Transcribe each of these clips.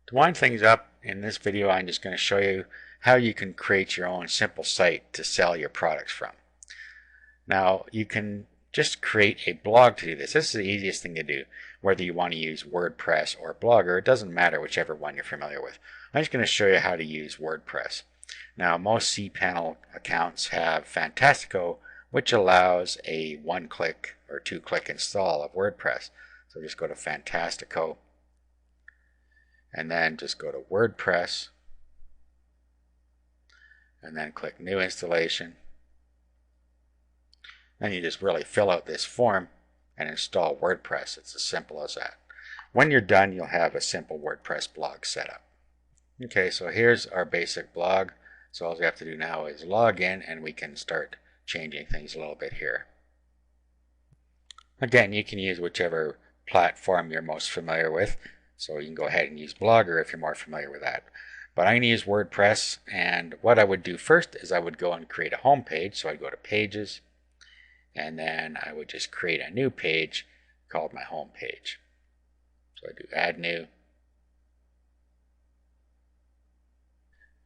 To wind things up, in this video I'm just going to show you how you can create your own simple site to sell your products from. Now you can just create a blog to do this. This is the easiest thing to do. Whether you want to use WordPress or Blogger, it doesn't matter whichever one you're familiar with. I'm just going to show you how to use WordPress. Now most cPanel accounts have Fantastico, which allows a one-click or two-click install of WordPress. So just go to Fantastico and then just go to WordPress and then click New Installation. Then you just really fill out this form and install WordPress. It's as simple as that. When you're done, you'll have a simple WordPress blog set up. Okay, so here's our basic blog. So all we have to do now is log in and we can start changing things a little bit here. Again, you can use whichever platform you're most familiar with. So you can go ahead and use Blogger if you're more familiar with that. But I'm going to use WordPress, and what I would do first is I would go and create a home page. So I'd go to Pages, and then I would just create a new page called my home page. So I do Add New.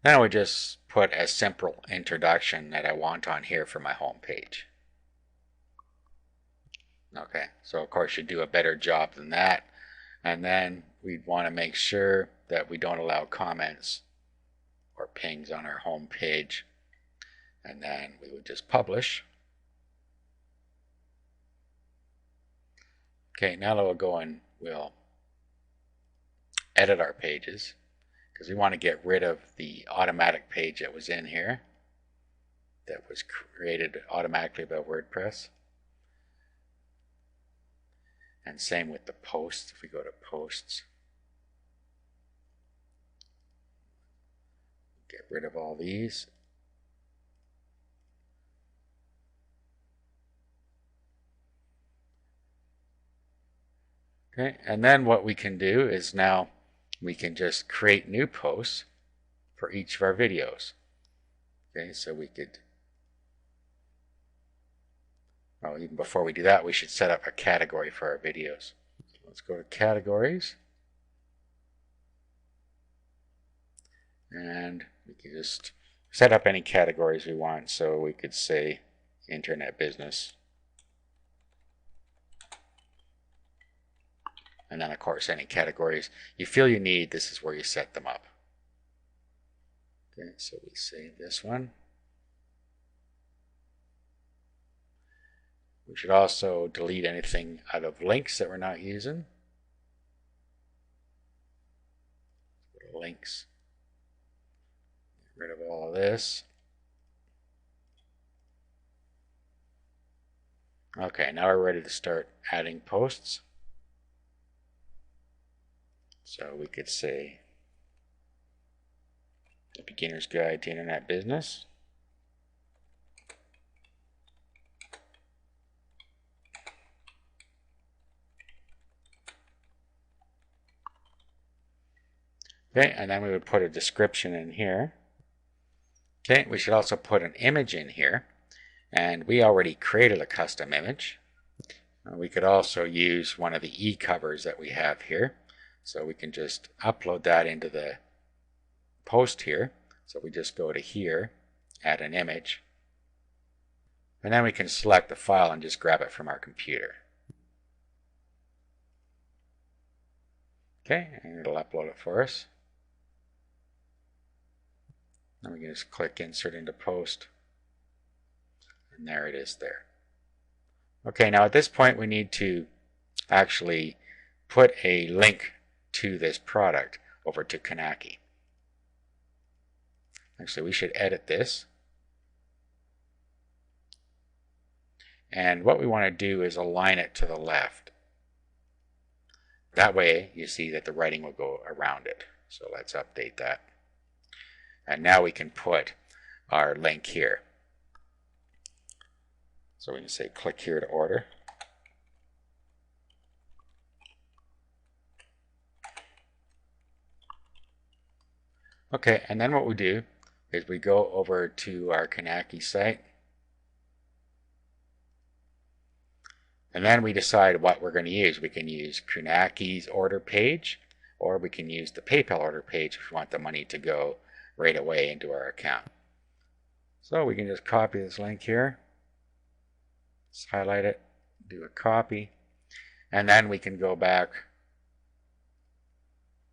Then I would just put a simple introduction that I want on here for my home page. Okay, so of course you do a better job than that. And then we'd want to make sure that we don't allow comments or pings on our home page. And then we would just publish. Okay, now we'll go and we'll edit our pages because we want to get rid of the automatic page that was in here that was created automatically by WordPress. And same with the posts. If we go to posts, get rid of all these. Okay, and then what we can do is now we can just create new posts for each of our videos. Okay, so we could, well, even before we do that, we should set up a category for our videos. So let's go to categories. And we can just set up any categories we want. So we could say internet business. And then of course any categories you feel you need, this is where you set them up. Okay, so we save this one. We should also delete anything out of links that we're not using. Go to links. Get rid of all of this. Okay, now we're ready to start adding posts. So we could say The Beginner's Guide to Internet Business. Okay, and then we would put a description in here. Okay, we should also put an image in here, and we already created a custom image. We could also use one of the e-covers that we have here, so we can just upload that into the post here. So we just go to here, add an image, and then we can select the file and just grab it from our computer. Okay, and it'll upload it for us. Then we can just click Insert into Post, and there it is there. Okay, now at this point we need to actually put a link to this product over to Kanaki. Actually, we should edit this. And what we want to do is align it to the left. That way you see that the writing will go around it. So let's update that. And now we can put our link here. So we can say click here to order. Okay, and then what we do is we go over to our Kanaki site. And then we decide what we're going to use. We can use Kanaki's order page, or we can use the PayPal order page if we want the money to go right away into our account. So we can just copy this link here, just highlight it, do a copy, and then we can go back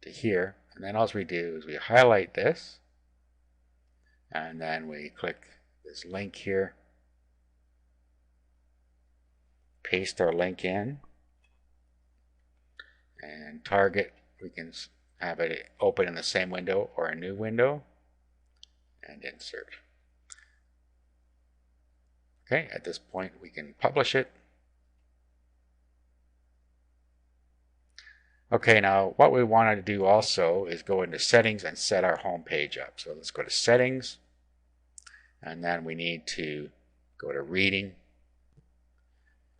to here, and then all we do is we highlight this, and then we click this link here, paste our link in, and target, we can have it open in the same window or a new window, and insert. Okay, at this point we can publish it. Okay, now what we want to do also is go into settings and set our home page up. So let's go to settings, and then we need to go to reading,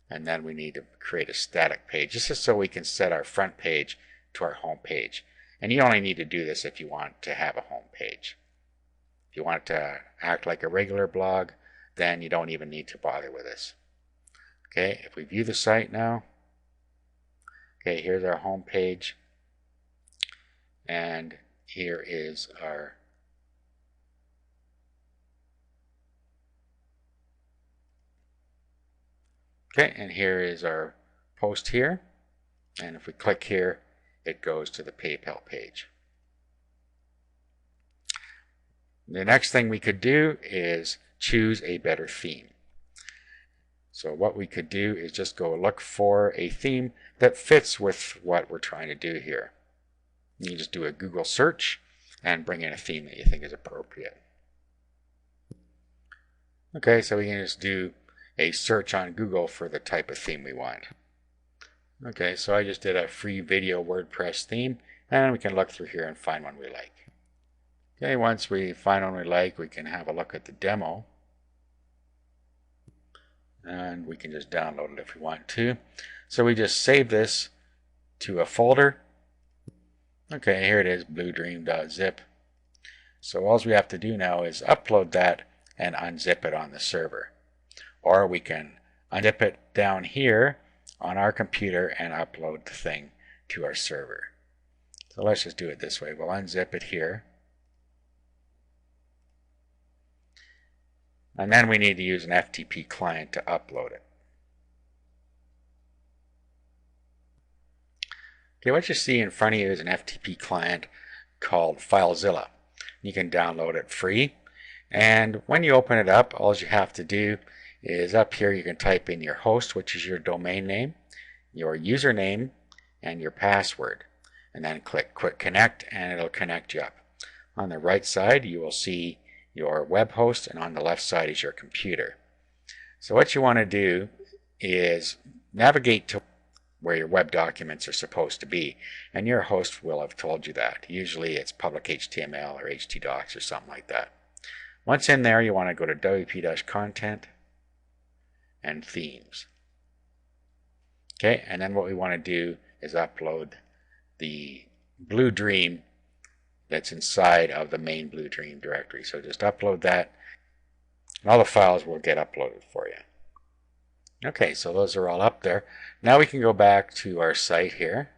and then we need to create a static page. This is so we can set our front page to our home page. And you only need to do this if you want to have a home page. If you want it to act like a regular blog, then you don't even need to bother with this. Okay, if we view the site now, okay, here's our home page, and here is our and here is our post here, and if we click here, it goes to the PayPal page. The next thing we could do is choose a better theme. So what we could do is just go look for a theme that fits with what we're trying to do here. You just do a Google search and bring in a theme that you think is appropriate. Okay, so we can just do a search on Google for the type of theme we want. Okay, so I just did a free video WordPress theme, and we can look through here and find one we like. Okay, once we find one we like, we can have a look at the demo, and we can just download it if we want to. So we just save this to a folder. Okay, here it is, bluedream.zip. So all we have to do now is upload that and unzip it on the server. Or we can unzip it down here on our computer and upload the thing to our server. So let's just do it this way. We'll unzip it here. And then we need to use an FTP client to upload it. Okay, what you see in front of you is an FTP client called FileZilla. You can download it free. And when you open it up, all you have to do is up here you can type in your host, which is your domain name, your username, and your password. And then click Quick Connect, and it'll connect you up. On the right side, you will see your web host, and on the left side is your computer. So what you want to do is navigate to where your web documents are supposed to be, and your host will have told you that. Usually it's public HTML or htdocs or something like that. Once in there, you want to go to wp-content and themes. Okay, and then what we want to do is upload the Blue Dream that's inside of the main Blue Dream directory. So just upload that, and all the files will get uploaded for you. Okay, so those are all up there. Now we can go back to our site here,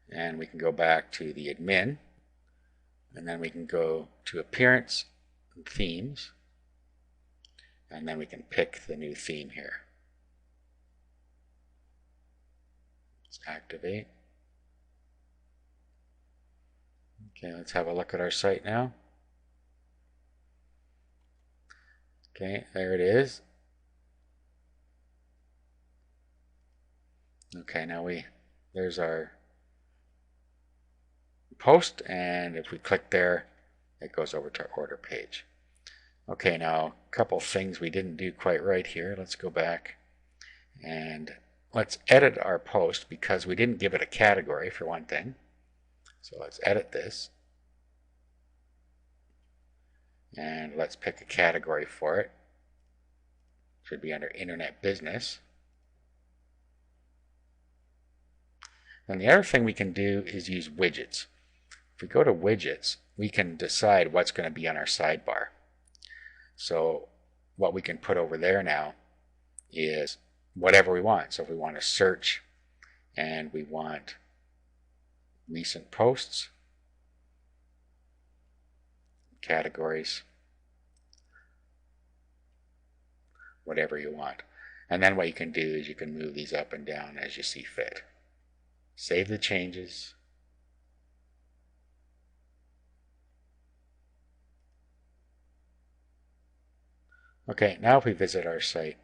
and we can go back to the admin, and then we can go to appearance and themes, and then we can pick the new theme here. Let's activate. Okay, let's have a look at our site now. Okay, there it is. Okay, now there's our post, and if we click there, it goes over to our order page. Okay, now a couple things we didn't do quite right here. Let's go back and let's edit our post because we didn't give it a category for one thing. So let's edit this, and let's pick a category for it. Should be under Internet Business. And the other thing we can do is use widgets. If we go to widgets, we can decide what's going to be on our sidebar. So what we can put over there now is whatever we want. So if we want to search and we want recent posts, categories, whatever you want. And then what you can do is you can move these up and down as you see fit. Save the changes. Okay, now if we visit our site,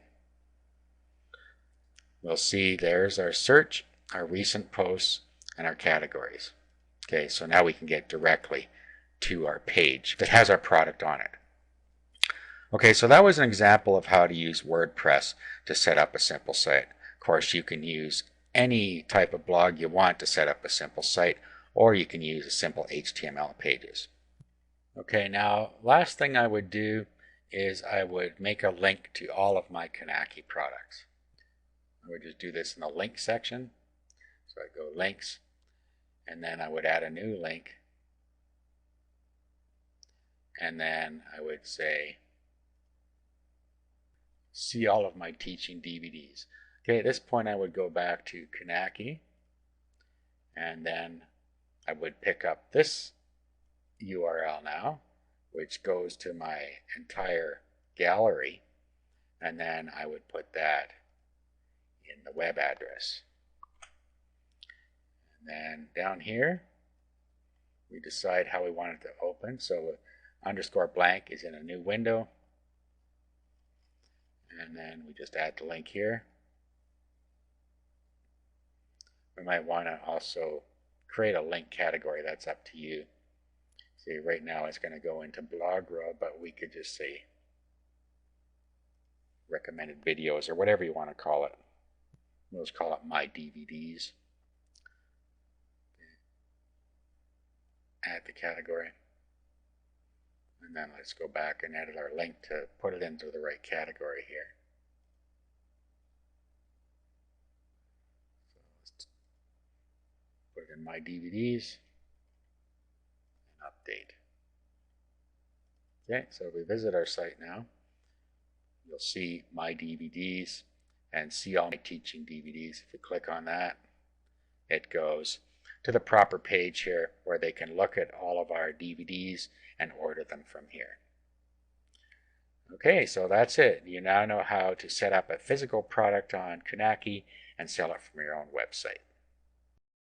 we'll see there's our search, our recent posts, and our categories. Okay, so now we can get directly to our page that has our product on it. Okay, so that was an example of how to use WordPress to set up a simple site. Of course, you can use any type of blog you want to set up a simple site, or you can use a simple HTML pages. Okay, now last thing I would do is I would make a link to all of my Kamaye products. I would just do this in the link section. So I go links, and then I would add a new link, and then I would say see all of my teaching DVDs. Okay, at this point I would go back to Kamaye, and then I would pick up this URL now, which goes to my entire gallery, and then I would put that in the web address. And then down here, we decide how we want it to open. So underscore blank is in a new window. And then we just add the link here. We might want to also create a link category. That's up to you. See, right now it's going to go into blog row, but we could just say recommended videos or whatever you want to call it. We'll just call it my DVDs. Add the category. And then let's go back and edit our link to put it into the right category here. So let's put it in my DVDs and update. Okay, so if we visit our site now, you'll see my DVDs and see all my teaching DVDs. If you click on that, it goes to the proper page here where they can look at all of our DVDs and order them from here. Okay, so that's it. You now know how to set up a physical product on Kamaye and sell it from your own website.